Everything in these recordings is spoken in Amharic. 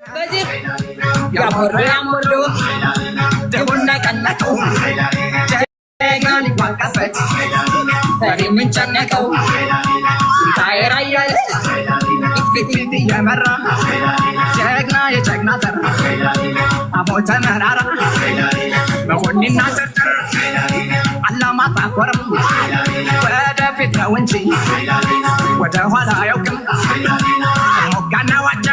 በዚህ ያሞራ ያሞዶ ደቡና ቀነቀው ጀጋን ይዋቀበት ፈሪ ምን ጨነቀው ታየራ ያለ ፊት እየመራ ጀግና የጀግና ዘር አሞተ መራራ በጎንና ጥርጥር አላማጣ ኮረም ወደፊት ነው እንጂ ወደ ኋላ አያውቅም ሞጋና ዋጫ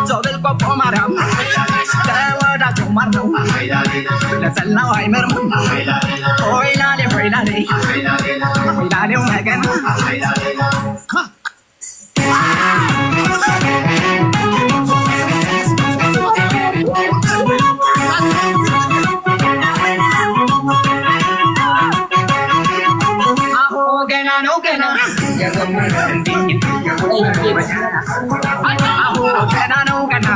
ዞብል ቆቦ ማርያም ለወዳጁ ማር ነው ለጠላው አይመርም ሆይላሌ ሆይላሌ ሆይላሌው መገን ገና ነው ገና ገና ነው ገና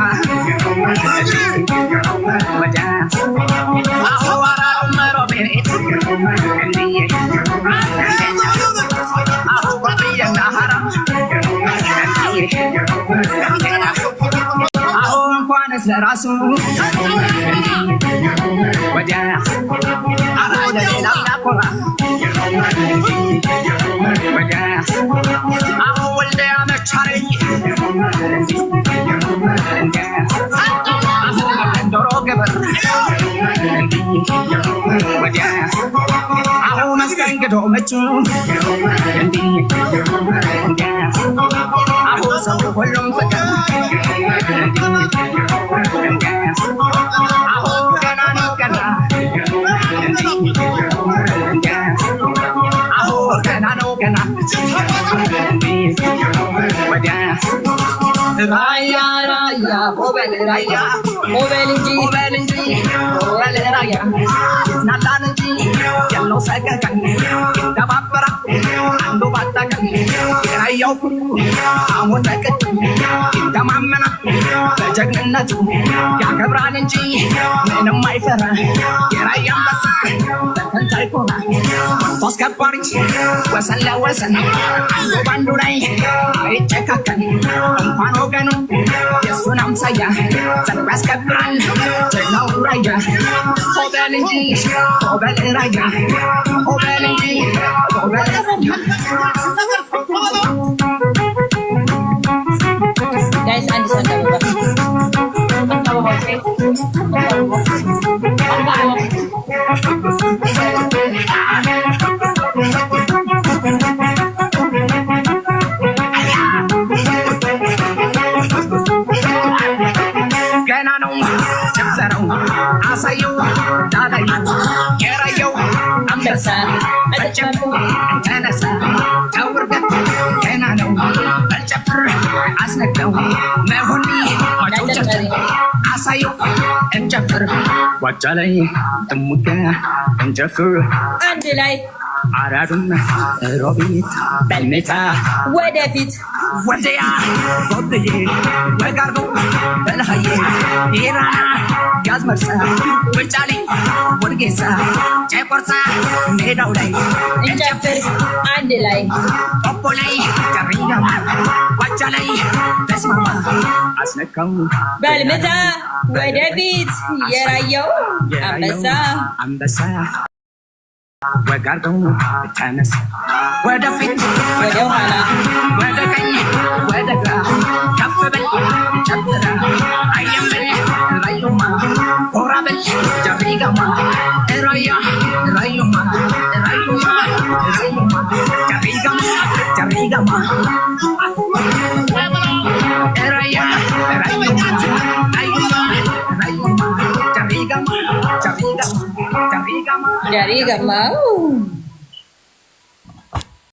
እንኳንስ ለራሱ ወዲያ ለሌላ ያኮራ አሁን ወልደ ያመቻረኝ ዶሮ ገበር ወዲያ አሁን መስተንግዶ መቹ አሁን ሰው ሁሉም ፍቅር አሁን ገና ነው ገና ገና ነው ገና ወዲያ ራያ ራያ ኦበል ራያ ኦበል እንጂ ኦበል ራያ ናላን እንጂ ያለው ሰቀቀን ተባበራ አንዱ ባጣቀን ራያው ኩሩ አሁን ተቀጥ ተማመና በጀግንነቱ ያከብራል እንጂ ምንም አይፈራ የራያ አንበሳ ተንታይ ኮራ አስከባሪ ወሰን ለወሰን አንዱ ባንዱ ላይ አይጨካከን እንኳን ወገኑ የሱን አምሳያ ሰልፍ ያስከብራል ጀግናው ራያ ኦበል እንጂ ኦበል ራያ ኦበል እንጂ ኦበል ጋይስ አንድ ሰው ገና ነው ጨሰረው አሳየው ዳላይ የራየው አንበሳ በጨፉ ተነሳ ተውርገት ገና ነው በጨፍር አስነቀው መሆኒ ማጨጨ አሳየው እንጨፍር ዋጫ ላይ ጥሙጋ እንጨፍር አንድ ላይ አራዱም ሮቢት በልሜታ ወደፊት ወደያ ወደዬ ወጋርዶ በልሃዬ ኢራና ያዝመርሳ ውጫሌ ወድጌሳ ጨቆርሳ ሜዳው ላይ እንጨፍር አንድ ላይ ቆቦ ላይ ጨሪያማ ዋጫ ላይ ተስማማ አስነካው በልሜታ ወደፊት የራየው አንበሳ ወጋርዶ ተነሳ ወደፊት ወደ ኋላ ወደ ቀኝ ወደ ግራ ከፍ በል ጨፍራ አየምል ራዩማ ኮራ በል ጀሪጋማ ራያ ራዩማ ራዩማ ራዩማ ጀሪጋማ ጀሪጋማ ራያ ራዩማ ራዩማ ራዩማ ጀሪጋማ ጀሪጋማ ጀሪጋማ